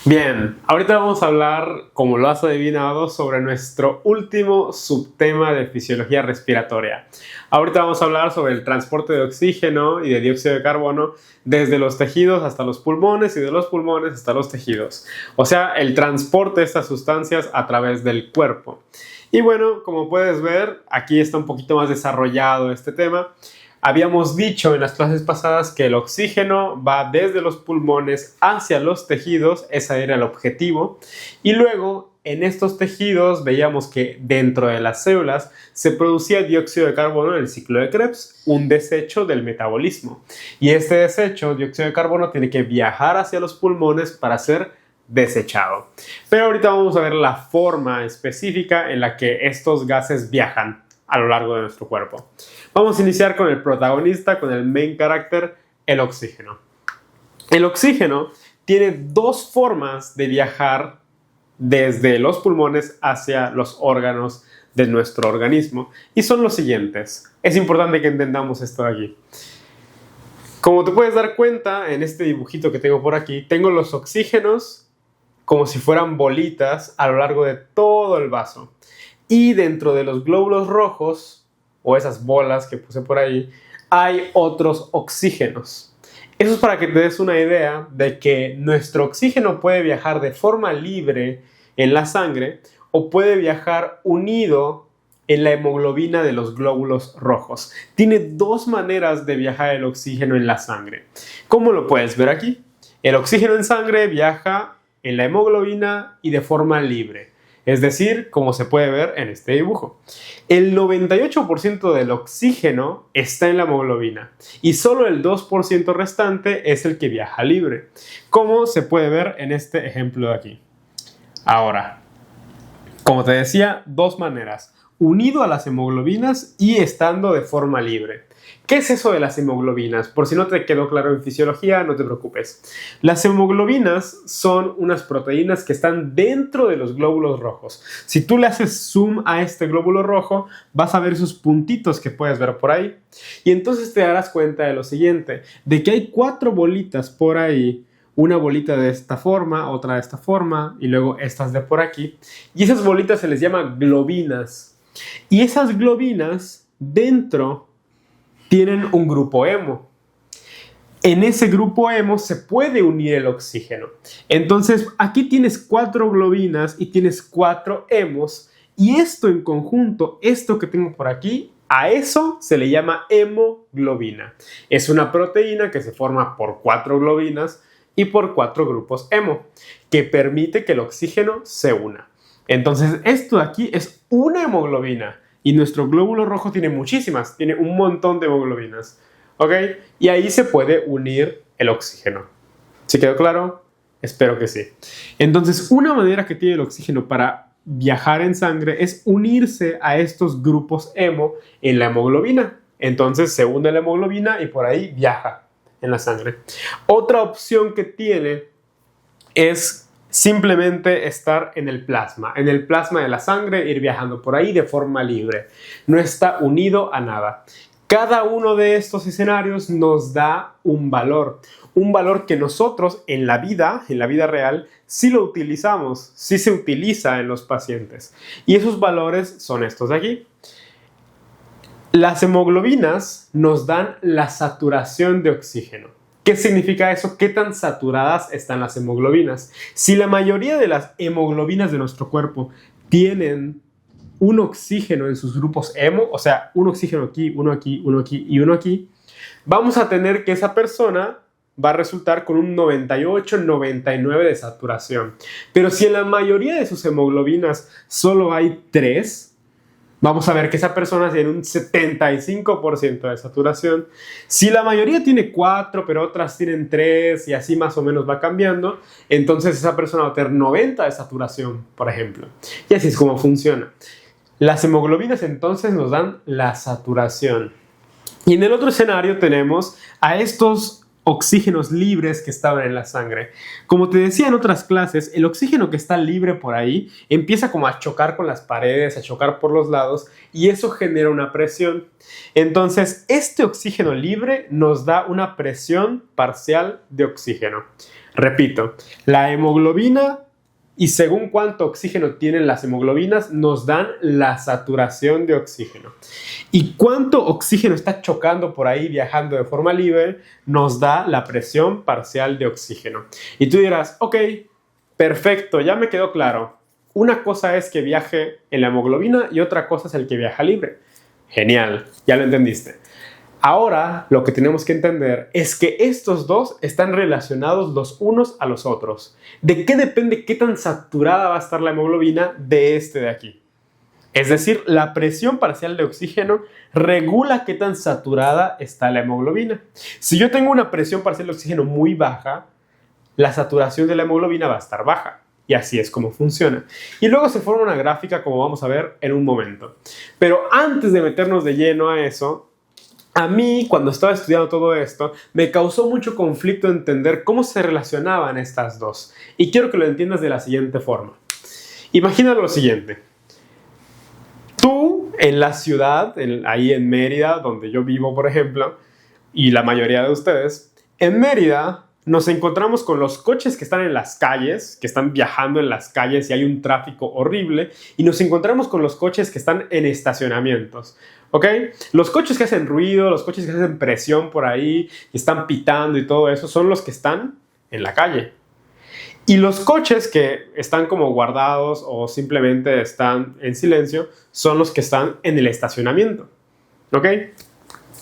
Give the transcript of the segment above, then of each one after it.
Bien, ahorita vamos a hablar, como lo has adivinado, sobre nuestro último subtema de fisiología respiratoria. Ahorita vamos a hablar sobre el transporte de oxígeno y de dióxido de carbono desde los tejidos hasta los pulmones y de los pulmones hasta los tejidos. O sea, el transporte de estas sustancias a través del cuerpo. Y bueno, como puedes ver, aquí está un poquito más desarrollado este tema. Habíamos dicho en las clases pasadas que el oxígeno va desde los pulmones hacia los tejidos, ese era el objetivo, y luego en estos tejidos veíamos que dentro de las células se producía dióxido de carbono en el ciclo de Krebs, un desecho del metabolismo. Y este desecho, dióxido de carbono, tiene que viajar hacia los pulmones para ser desechado. Pero ahorita vamos a ver la forma específica en la que estos gases viajan a lo largo de nuestro cuerpo. Vamos a iniciar con el protagonista, con el main character, el oxígeno. El oxígeno tiene dos formas de viajar desde los pulmones hacia los órganos de nuestro organismo y son los siguientes. Es importante que entendamos esto de aquí. Como te puedes dar cuenta en este dibujito que tengo por aquí, tengo los oxígenos como si fueran bolitas a lo largo de todo el vaso. Y dentro de los glóbulos rojos, o esas bolas que puse por ahí, hay otros oxígenos. Eso es para que te des una idea de que nuestro oxígeno puede viajar de forma libre en la sangre o puede viajar unido en la hemoglobina de los glóbulos rojos. Tiene dos maneras de viajar el oxígeno en la sangre. ¿Cómo lo puedes ver aquí? El oxígeno en sangre viaja en la hemoglobina y de forma libre. Es decir, como se puede ver en este dibujo. El 98% del oxígeno está en la hemoglobina y solo el 2% restante es el que viaja libre, como se puede ver en este ejemplo de aquí. Ahora, como te decía, dos maneras: unido a las hemoglobinas y estando de forma libre. ¿Qué es eso de las hemoglobinas? Por si no te quedó claro en fisiología, no te preocupes. Las hemoglobinas son unas proteínas que están dentro de los glóbulos rojos. Si tú le haces zoom a este glóbulo rojo, vas a ver esos puntitos que puedes ver por ahí. Y entonces te darás cuenta de lo siguiente, de que hay 4 bolitas por ahí. Una bolita de esta forma, otra de esta forma, y luego estas de por aquí. Y esas bolitas se les llama globinas. Y esas globinas dentro tienen un grupo hemo. En ese grupo hemo se puede unir el oxígeno. Entonces, aquí tienes 4 globinas y tienes 4 hemos. Y esto en conjunto, esto que tengo por aquí, a eso se le llama hemoglobina. Es una proteína que se forma por 4 globinas y por 4 grupos hemo, que permite que el oxígeno se una. Entonces, esto de aquí es una hemoglobina. Y nuestro glóbulo rojo tiene muchísimas, tiene un montón de hemoglobinas, ¿ok? Y ahí se puede unir el oxígeno. ¿Sí quedó claro? Espero que sí. Entonces, una manera que tiene el oxígeno para viajar en sangre es unirse a estos grupos hemo en la hemoglobina. Entonces, se une la hemoglobina y por ahí viaja en la sangre. Otra opción que tiene es simplemente estar en el plasma de la sangre, ir viajando por ahí de forma libre. No está unido a nada. Cada uno de estos escenarios nos da un valor que nosotros en la vida real, sí lo utilizamos, sí se utiliza en los pacientes. Y esos valores son estos de aquí. Las hemoglobinas nos dan la saturación de oxígeno. ¿Qué significa eso? ¿Qué tan saturadas están las hemoglobinas? Si la mayoría de las hemoglobinas de nuestro cuerpo tienen un oxígeno en sus grupos hemo, o sea, un oxígeno aquí, uno aquí, uno aquí y uno aquí, vamos a tener que esa persona va a resultar con un 98-99 de saturación. Pero si en la mayoría de sus hemoglobinas solo hay 3, vamos a ver que esa persona tiene un 75% de saturación. Si la mayoría tiene 4, pero otras tienen 3 y así más o menos va cambiando, entonces esa persona va a tener 90 de saturación, por ejemplo. Y así es como funciona. Las hemoglobinas entonces nos dan la saturación. Y en el otro escenario tenemos a estos oxígenos libres que estaban en la sangre. Como te decía en otras clases, el oxígeno que está libre por ahí empieza como a chocar con las paredes, a chocar por los lados, y eso genera una presión. Entonces, este oxígeno libre nos da una presión parcial de oxígeno. Repito, la hemoglobina y según cuánto oxígeno tienen las hemoglobinas, nos dan la saturación de oxígeno. Y cuánto oxígeno está chocando por ahí, viajando de forma libre, nos da la presión parcial de oxígeno. Y tú dirás, ok, perfecto, ya me quedó claro. Una cosa es que viaje en la hemoglobina y otra cosa es el que viaja libre. Genial, ya lo entendiste. Ahora lo que tenemos que entender es que estos dos están relacionados los unos a los otros. ¿De qué depende qué tan saturada va a estar la hemoglobina de este de aquí? Es decir, la presión parcial de oxígeno regula qué tan saturada está la hemoglobina. Si yo tengo una presión parcial de oxígeno muy baja, la saturación de la hemoglobina va a estar baja. Y así es como funciona. Y luego se forma una gráfica como vamos a ver en un momento. Pero antes de meternos de lleno a eso, a mí, cuando estaba estudiando todo esto, me causó mucho conflicto entender cómo se relacionaban estas dos. Y quiero que lo entiendas de la siguiente forma. Imagina lo siguiente. Tú, en la ciudad, ahí en Mérida, donde yo vivo, por ejemplo, y la mayoría de ustedes, en Mérida nos encontramos con los coches que están en las calles, que están viajando en las calles y hay un tráfico horrible, y nos encontramos con los coches que están en estacionamientos. ¿Ok? Los coches que hacen ruido, los coches que hacen presión por ahí, y están pitando y todo eso, son los que están en la calle. Y los coches que están como guardados o simplemente están en silencio, son los que están en el estacionamiento. ¿Ok?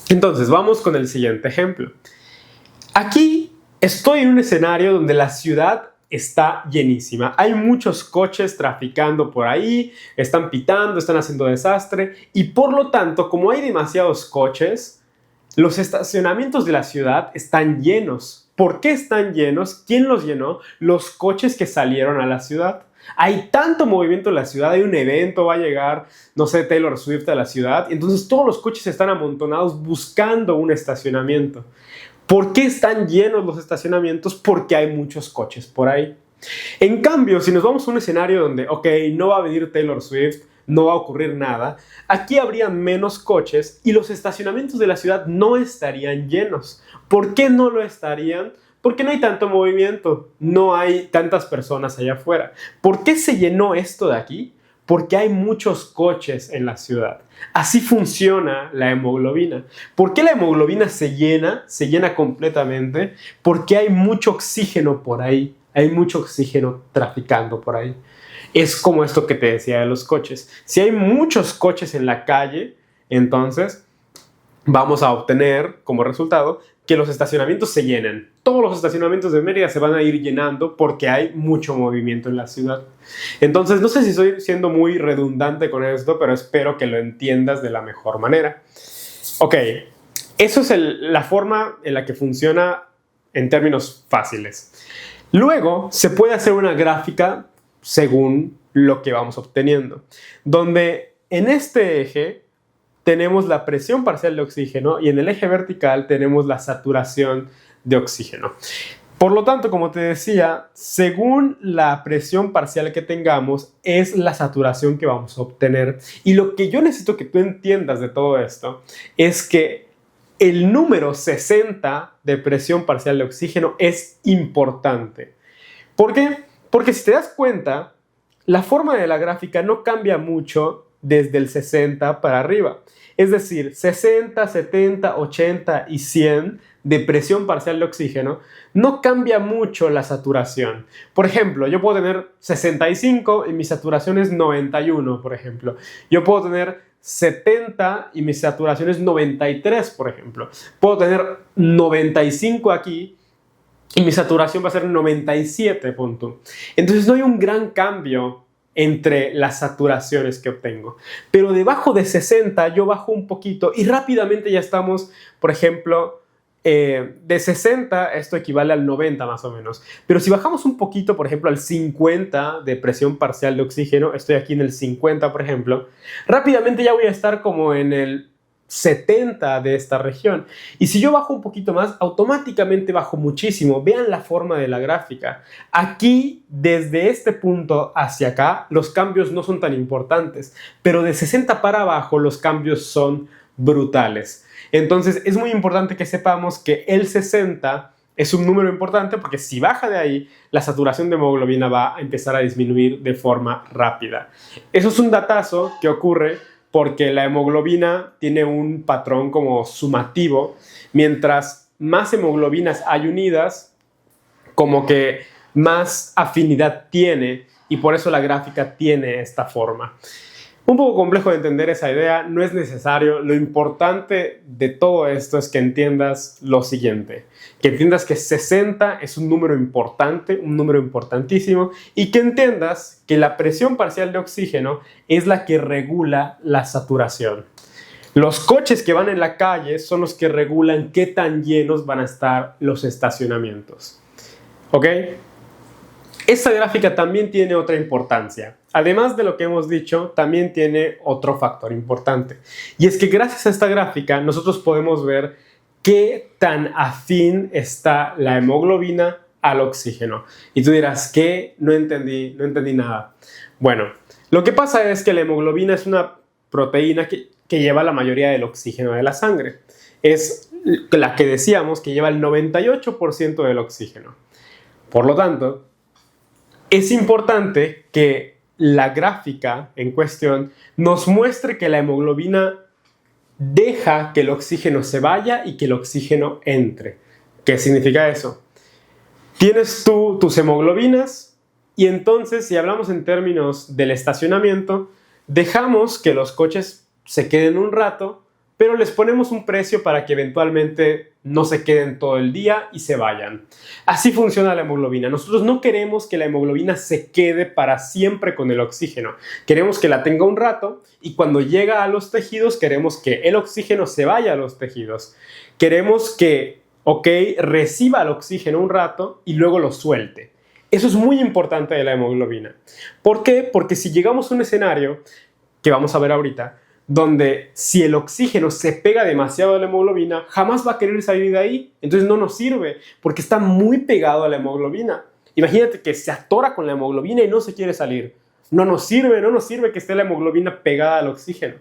Entonces, vamos con el siguiente ejemplo. Aquí estoy en un escenario donde la ciudad está llenísima. Hay muchos coches traficando por ahí, están pitando, están haciendo desastre y por lo tanto, como hay demasiados coches, los estacionamientos de la ciudad están llenos. ¿Por qué están llenos? ¿Quién los llenó? Los coches que salieron a la ciudad. Hay tanto movimiento en la ciudad, hay un evento, va a llegar, no sé, Taylor Swift a la ciudad, y entonces todos los coches están amontonados buscando un estacionamiento. ¿Por qué están llenos los estacionamientos? Porque hay muchos coches por ahí. En cambio, si nos vamos a un escenario donde, ok, no va a venir Taylor Swift, no va a ocurrir nada, aquí habría menos coches y los estacionamientos de la ciudad no estarían llenos. ¿Por qué no lo estarían? Porque no hay tanto movimiento, no hay tantas personas allá afuera. ¿Por qué se llenó esto de aquí? Porque hay muchos coches en la ciudad. Así funciona la hemoglobina. ¿Por qué la hemoglobina se llena? Se llena completamente porque hay mucho oxígeno por ahí. Hay mucho oxígeno traficando por ahí. Es como esto que te decía de los coches. Si hay muchos coches en la calle, entonces vamos a obtener como resultado que los estacionamientos se llenen. Todos los estacionamientos de Mérida se van a ir llenando porque hay mucho movimiento en la ciudad. Entonces, no sé si estoy siendo muy redundante con esto, pero espero que lo entiendas de la mejor manera. Ok, eso es la forma en la que funciona en términos fáciles. Luego, se puede hacer una gráfica según lo que vamos obteniendo, donde en este eje tenemos la presión parcial de oxígeno y en el eje vertical tenemos la saturación de oxígeno. Por lo tanto, como te decía, según la presión parcial que tengamos, es la saturación que vamos a obtener. Y lo que yo necesito que tú entiendas de todo esto es que el número 60 de presión parcial de oxígeno es importante. ¿Por qué? Porque si te das cuenta, la forma de la gráfica no cambia mucho desde el 60 para arriba. Es decir, 60, 70, 80 y 100 de presión parcial de oxígeno, no cambia mucho la saturación. Por ejemplo, yo puedo tener 65 y mi saturación es 91, por ejemplo. Yo puedo tener 70 y mi saturación es 93, por ejemplo. Puedo tener 95 aquí y mi saturación va a ser 97, punto. Entonces no hay un gran cambio entre las saturaciones que obtengo. Pero debajo de 60 yo bajo un poquito y rápidamente ya estamos, por ejemplo, de 60 esto equivale al 90 más o menos. Pero si bajamos un poquito, por ejemplo, al 50 de presión parcial de oxígeno, estoy aquí en el 50, por ejemplo, rápidamente ya voy a estar como en el 70 de esta región. Y si yo bajo un poquito más, automáticamente bajo muchísimo. Vean la forma de la gráfica. Aquí, desde este punto hacia acá, los cambios no son tan importantes, pero de 60 para abajo los cambios son brutales. Entonces es muy importante que sepamos que el 60 es un número importante porque si baja de ahí, la saturación de hemoglobina va a empezar a disminuir de forma rápida. Eso es un datazo que ocurre porque la hemoglobina tiene un patrón como sumativo. Mientras más hemoglobinas hay unidas, como que más afinidad tiene, y por eso la gráfica tiene esta forma. Un poco complejo de entender esa idea, no es necesario. Lo importante de todo esto es que entiendas lo siguiente, que entiendas que 60 es un número importante, un número importantísimo, y que entiendas que la presión parcial de oxígeno es la que regula la saturación. Los coches que van en la calle son los que regulan qué tan llenos van a estar los estacionamientos. ¿Ok? Esta gráfica también tiene otra importancia. Además de lo que hemos dicho, también tiene otro factor importante. Y es que gracias a esta gráfica nosotros podemos ver qué tan afín está la hemoglobina al oxígeno. Y tú dirás, ¿qué? No entendí nada. Bueno, lo que pasa es que la hemoglobina es una proteína que lleva la mayoría del oxígeno de la sangre. Es la que decíamos que lleva el 98% del oxígeno. Por lo tanto, es importante que la gráfica en cuestión nos muestre que la hemoglobina deja que el oxígeno se vaya y que el oxígeno entre. ¿Qué significa eso? Tienes tú tus hemoglobinas y entonces, si hablamos en términos del estacionamiento, dejamos que los coches se queden un rato, pero les ponemos un precio para que eventualmente no se queden todo el día y se vayan. Así funciona la hemoglobina. Nosotros no queremos que la hemoglobina se quede para siempre con el oxígeno. Queremos que la tenga un rato y cuando llega a los tejidos queremos que el oxígeno se vaya a los tejidos. Queremos que, reciba el oxígeno un rato y luego lo suelte. Eso es muy importante de la hemoglobina. ¿Por qué? Porque si llegamos a un escenario que vamos a ver ahorita, donde si el oxígeno se pega demasiado a la hemoglobina, jamás va a querer salir de ahí, entonces no nos sirve, porque está muy pegado a la hemoglobina. Imagínate que se atora con la hemoglobina y no se quiere salir. No nos sirve que esté la hemoglobina pegada al oxígeno.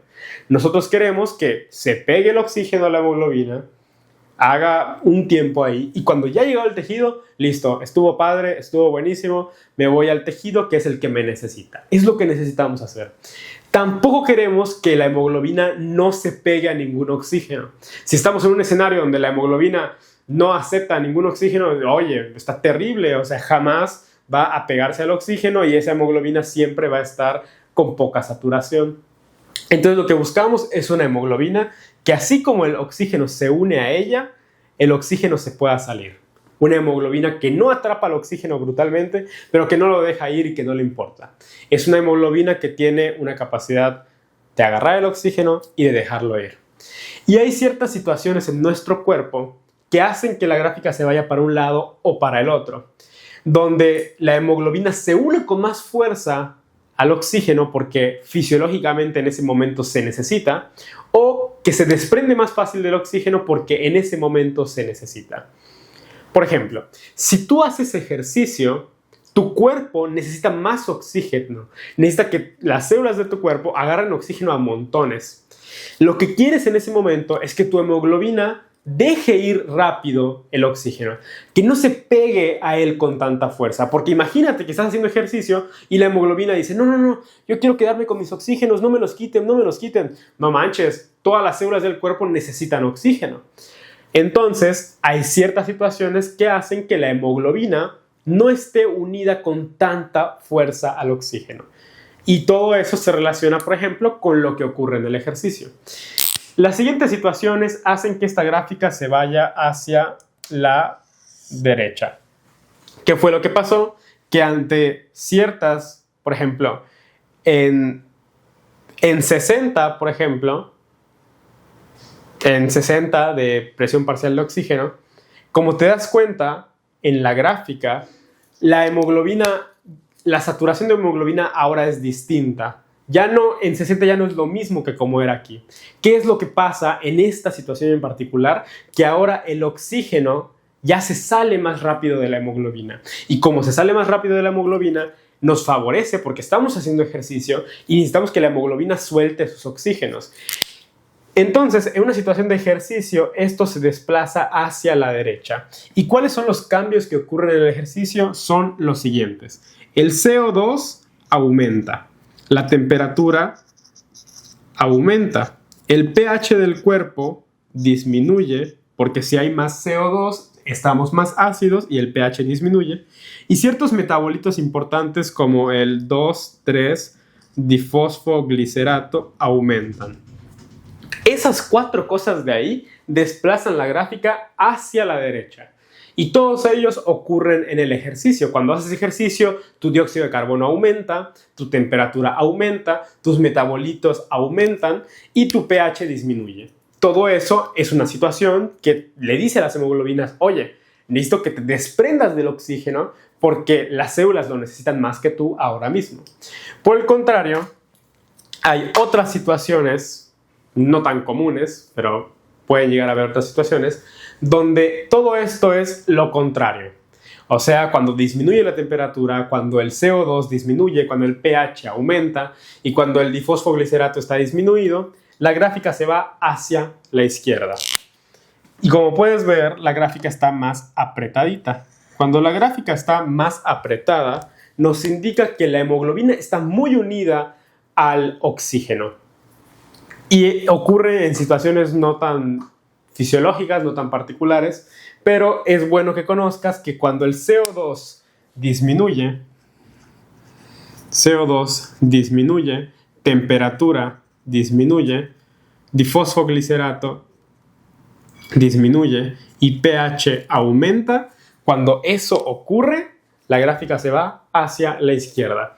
Nosotros queremos que se pegue el oxígeno a la hemoglobina, haga un tiempo ahí, y cuando ya llegó al tejido, listo, estuvo padre, estuvo buenísimo, me voy al tejido que es el que me necesita. Es lo que necesitamos hacer. Tampoco queremos que la hemoglobina no se pegue a ningún oxígeno. Si estamos en un escenario donde la hemoglobina no acepta ningún oxígeno, oye, está terrible, o sea, jamás va a pegarse al oxígeno y esa hemoglobina siempre va a estar con poca saturación. Entonces lo que buscamos es una hemoglobina que así como el oxígeno se une a ella, el oxígeno se pueda salir. Una hemoglobina que no atrapa el oxígeno brutalmente, pero que no lo deja ir y que no le importa. Es una hemoglobina que tiene una capacidad de agarrar el oxígeno y de dejarlo ir. Y hay ciertas situaciones en nuestro cuerpo que hacen que la gráfica se vaya para un lado o para el otro, donde la hemoglobina se une con más fuerza al oxígeno porque fisiológicamente en ese momento se necesita, o que se desprende más fácil del oxígeno porque en ese momento se necesita. Por ejemplo, si tú haces ejercicio, tu cuerpo necesita más oxígeno, necesita que las células de tu cuerpo agarren oxígeno a montones. Lo que quieres en ese momento es que tu hemoglobina deje ir rápido el oxígeno, que no se pegue a él con tanta fuerza, porque imagínate que estás haciendo ejercicio y la hemoglobina dice, no, yo quiero quedarme con mis oxígenos, no me los quiten. No manches, todas las células del cuerpo necesitan oxígeno. Entonces, hay ciertas situaciones que hacen que la hemoglobina no esté unida con tanta fuerza al oxígeno. Y todo eso se relaciona, por ejemplo, con lo que ocurre en el ejercicio. Las siguientes situaciones hacen que esta gráfica se vaya hacia la derecha. ¿Qué fue lo que pasó? Que ante ciertas, por ejemplo, en 60, por ejemplo, en 60 de presión parcial de oxígeno, como te das cuenta en la gráfica, la saturación de hemoglobina ahora es distinta. Ya no, en 60 ya no es lo mismo que como era aquí. ¿Qué es lo que pasa en esta situación en particular? Que ahora el oxígeno ya se sale más rápido de la hemoglobina. Y como se sale más rápido de la hemoglobina, nos favorece porque estamos haciendo ejercicio y necesitamos que la hemoglobina suelte sus oxígenos. Entonces, en una situación de ejercicio, esto se desplaza hacia la derecha. ¿Y cuáles son los cambios que ocurren en el ejercicio? Son los siguientes. El CO2 aumenta, la temperatura aumenta, el pH del cuerpo disminuye, porque si hay más CO2, estamos más ácidos y el pH disminuye. Y ciertos metabolitos importantes como el 2,3-difosfoglicerato aumentan. Esas 4 cosas de ahí desplazan la gráfica hacia la derecha. Y todos ellos ocurren en el ejercicio. Cuando haces ejercicio, tu dióxido de carbono aumenta, tu temperatura aumenta, tus metabolitos aumentan y tu pH disminuye. Todo eso es una situación que le dice a las hemoglobinas, oye, necesito que te desprendas del oxígeno porque las células lo necesitan más que tú ahora mismo. Por el contrario, hay otras situaciones no tan comunes, pero pueden llegar a haber otras situaciones, donde todo esto es lo contrario. O sea, cuando disminuye la temperatura, cuando el CO2 disminuye, cuando el pH aumenta y cuando el difosfoglicerato está disminuido, la gráfica se va hacia la izquierda. Y como puedes ver, la gráfica está más apretadita. Cuando la gráfica está más apretada, nos indica que la hemoglobina está muy unida al oxígeno. Y ocurre en situaciones no tan fisiológicas, no tan particulares, pero es bueno que conozcas que cuando el CO2 disminuye, temperatura disminuye, difosfoglicerato disminuye y pH aumenta. Cuando eso ocurre, la gráfica se va hacia la izquierda.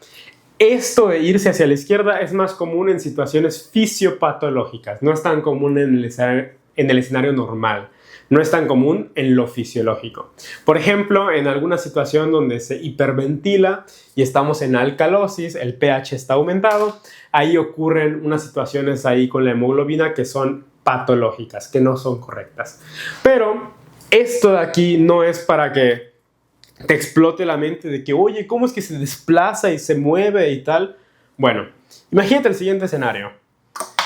Esto de irse hacia la izquierda es más común en situaciones fisiopatológicas, no es tan común en el escenario normal, no es tan común en lo fisiológico. Por ejemplo, en alguna situación donde se hiperventila y estamos en alcalosis, el pH está aumentado, ahí ocurren unas situaciones ahí con la hemoglobina que son patológicas, que no son correctas. Pero esto de aquí no es para que te explote la mente de que, oye, ¿cómo es que se desplaza y se mueve y tal? Bueno, imagínate el siguiente escenario.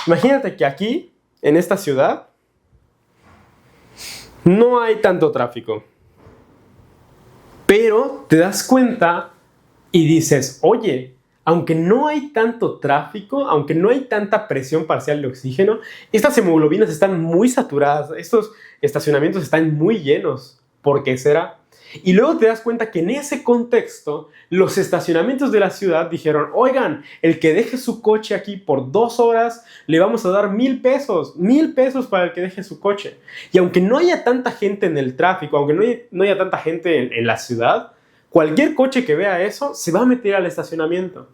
Imagínate que aquí, en esta ciudad, no hay tanto tráfico. Pero te das cuenta y dices, oye, aunque no hay tanto tráfico, aunque no hay tanta presión parcial de oxígeno, estas hemoglobinas están muy saturadas, estos estacionamientos están muy llenos. ¿Por qué será? Y luego te das cuenta que en ese contexto, los estacionamientos de la ciudad dijeron, oigan, el que deje su coche aquí por 2 horas, le vamos a dar 1,000 pesos, 1,000 pesos para el que deje su coche. Y aunque no haya tanta gente en el tráfico, aunque no haya tanta gente en la ciudad, cualquier coche que vea eso se va a meter al estacionamiento.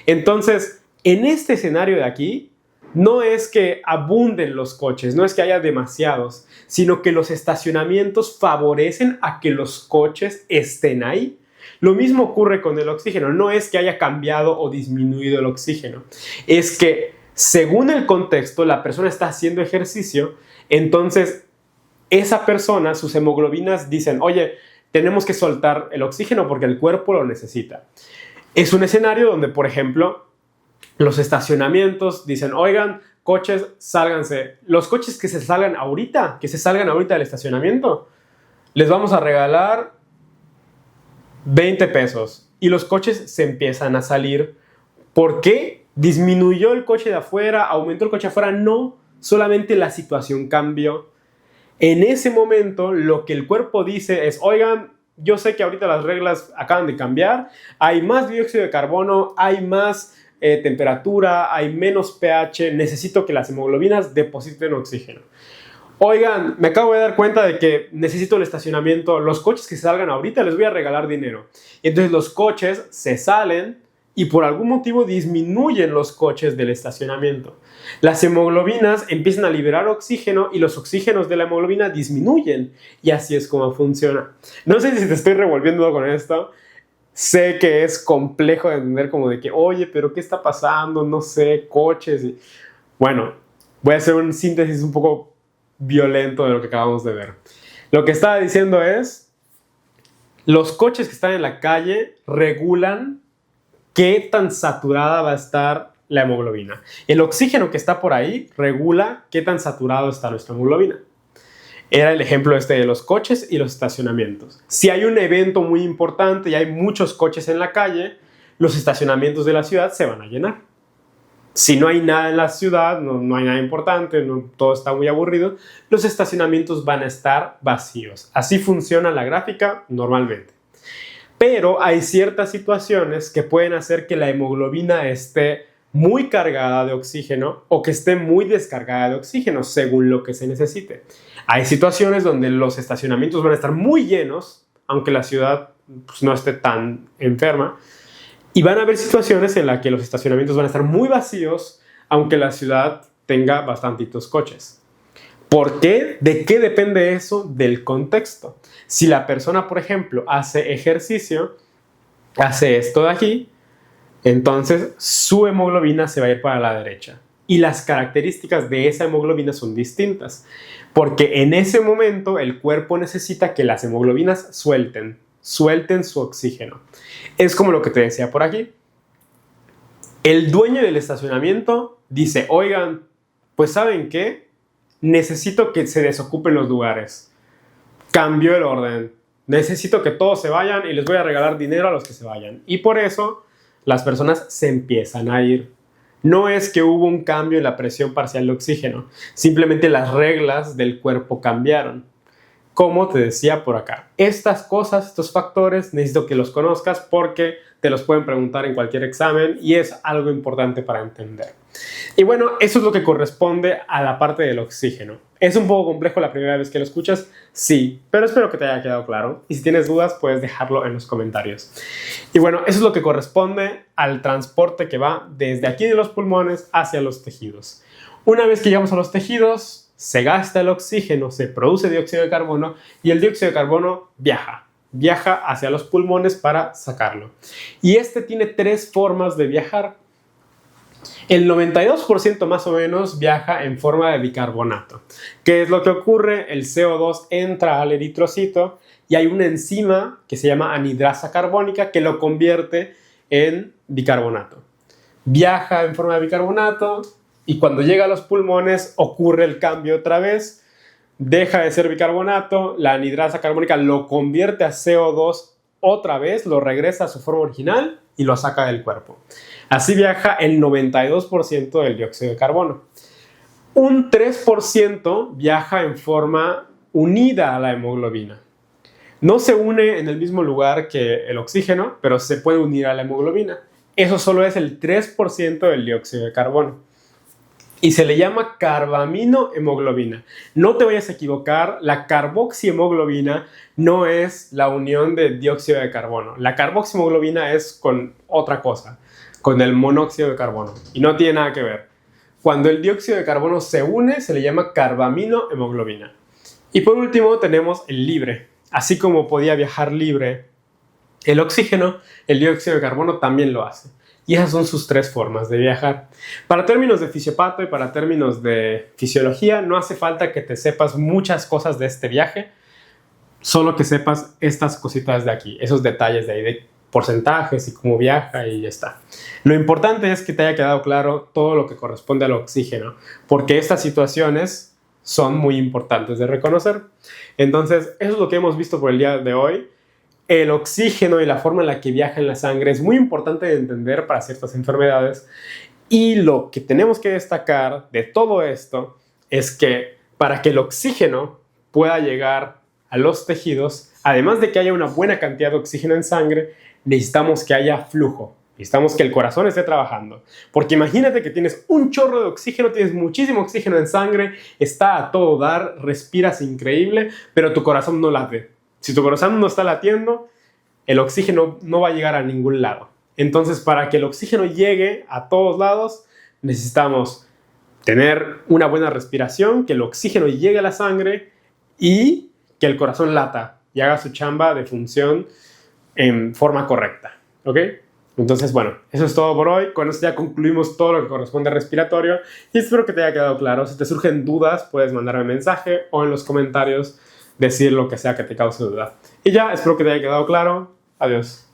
Entonces, en este escenario de aquí, no es que abunden los coches, no es que haya demasiados, sino que los estacionamientos favorecen a que los coches estén ahí. Lo mismo ocurre con el oxígeno, no es que haya cambiado o disminuido el oxígeno, es que según el contexto, la persona está haciendo ejercicio, entonces esa persona, sus hemoglobinas dicen, oye, tenemos que soltar el oxígeno porque el cuerpo lo necesita. Es un escenario donde, por ejemplo, los estacionamientos dicen, oigan, coches, sálganse. Los coches que se salgan ahorita del estacionamiento, les vamos a regalar 20 pesos. Y los coches se empiezan a salir. ¿Por qué? ¿Disminuyó el coche de afuera? ¿Aumentó el coche de afuera? No, solamente la situación cambió. En ese momento, lo que el cuerpo dice es, oigan, yo sé que ahorita las reglas acaban de cambiar, hay más dióxido de carbono, hay más temperatura, hay menos pH, necesito que las hemoglobinas depositen oxígeno. Oigan, me acabo de dar cuenta de que necesito el estacionamiento, los coches que salgan ahorita les voy a regalar dinero. Y entonces los coches se salen y por algún motivo disminuyen los coches del estacionamiento. Las hemoglobinas empiezan a liberar oxígeno y los oxígenos de la hemoglobina disminuyen. Y así es como funciona. No sé si te estoy revolviendo con esto. Sé que es complejo de entender, como de que, oye, pero ¿qué está pasando? No sé, coches. Bueno, voy a hacer un síntesis un poco violento de lo que acabamos de ver. Lo que estaba diciendo es, los coches que están en la calle regulan qué tan saturada va a estar la hemoglobina. El oxígeno que está por ahí regula qué tan saturado está nuestra hemoglobina. Era el ejemplo de los coches y los estacionamientos. Si hay un evento muy importante y hay muchos coches en la calle, los estacionamientos de la ciudad se van a llenar. Si no hay nada en la ciudad, no hay nada importante, todo está muy aburrido, los estacionamientos van a estar vacíos. Así funciona la gráfica normalmente. Pero hay ciertas situaciones que pueden hacer que la hemoglobina esté muy cargada de oxígeno o que esté muy descargada de oxígeno, según lo que se necesite. Hay situaciones donde los estacionamientos van a estar muy llenos, aunque la ciudad pues, no esté tan enferma. Y van a haber situaciones en las que los estacionamientos van a estar muy vacíos, aunque la ciudad tenga bastantitos coches. ¿Por qué? ¿De qué depende eso? Del contexto. Si la persona, por ejemplo, hace ejercicio, hace esto de aquí, entonces su hemoglobina se va a ir para la derecha. Y las características de esa hemoglobina son distintas. Porque en ese momento el cuerpo necesita que las hemoglobinas suelten su oxígeno. Es como lo que te decía por aquí. El dueño del estacionamiento dice, oigan, pues ¿saben qué? Necesito que se desocupen los lugares. Cambio el orden. Necesito que todos se vayan y les voy a regalar dinero a los que se vayan. Y por eso las personas se empiezan a ir. No es que hubo un cambio en la presión parcial de oxígeno, simplemente las reglas del cuerpo cambiaron. Como te decía por acá, estas cosas, estos factores, necesito que los conozcas porque te los pueden preguntar en cualquier examen y es algo importante para entender. Y bueno, eso es lo que corresponde a la parte del oxígeno. ¿Es un poco complejo la primera vez que lo escuchas? Sí, pero espero que te haya quedado claro. Y si tienes dudas, puedes dejarlo en los comentarios. Y bueno, eso es lo que corresponde al transporte que va desde aquí de los pulmones hacia los tejidos. Una vez que llegamos a los tejidos, se gasta el oxígeno, se produce dióxido de carbono y el dióxido de carbono viaja hacia los pulmones para sacarlo. Y este tiene tres formas de viajar. El 92% más o menos viaja en forma de bicarbonato. ¿Qué es lo que ocurre? El CO2 entra al eritrocito y hay una enzima que se llama anhidrasa carbónica que lo convierte en bicarbonato. Viaja en forma de bicarbonato y cuando llega a los pulmones ocurre el cambio otra vez. Deja de ser bicarbonato, la anhidrasa carbónica lo convierte a CO2 otra vez, lo regresa a su forma original y lo saca del cuerpo. Así viaja el 92% del dióxido de carbono. Un 3% viaja en forma unida a la hemoglobina. No se une en el mismo lugar que el oxígeno, pero se puede unir a la hemoglobina. Eso solo es el 3% del dióxido de carbono. Y se le llama carbaminohemoglobina. No te vayas a equivocar, la carboxihemoglobina no es la unión de dióxido de carbono. La carboxihemoglobina es con otra cosa, con el monóxido de carbono. Y no tiene nada que ver. Cuando el dióxido de carbono se une, se le llama carbaminohemoglobina. Y por último tenemos el libre. Así como podía viajar libre el oxígeno, el dióxido de carbono también lo hace. Y esas son sus tres formas de viajar. Para términos de fisiopato y para términos de fisiología, no hace falta que te sepas muchas cosas de este viaje, solo que sepas estas cositas de aquí, esos detalles de ahí, de porcentajes y cómo viaja y ya está. Lo importante es que te haya quedado claro todo lo que corresponde al oxígeno, porque estas situaciones son muy importantes de reconocer. Entonces, eso es lo que hemos visto por el día de hoy. El oxígeno y la forma en la que viaja en la sangre es muy importante de entender para ciertas enfermedades. Y lo que tenemos que destacar de todo esto es que para que el oxígeno pueda llegar a los tejidos, además de que haya una buena cantidad de oxígeno en sangre, necesitamos que haya flujo. Necesitamos que el corazón esté trabajando. Porque imagínate que tienes un chorro de oxígeno, tienes muchísimo oxígeno en sangre, está a todo dar, respiras increíble, pero tu corazón no late. Si tu corazón no está latiendo, el oxígeno no va a llegar a ningún lado. Entonces, para que el oxígeno llegue a todos lados, necesitamos tener una buena respiración, que el oxígeno llegue a la sangre y que el corazón lata y haga su chamba de función en forma correcta, ¿ok? Entonces, bueno, eso es todo por hoy. Con esto ya concluimos todo lo que corresponde a respiratorio y espero que te haya quedado claro. Si te surgen dudas, puedes mandarme un mensaje o en los comentarios decir lo que sea que te cause duda. Y ya, espero que te haya quedado claro. Adiós.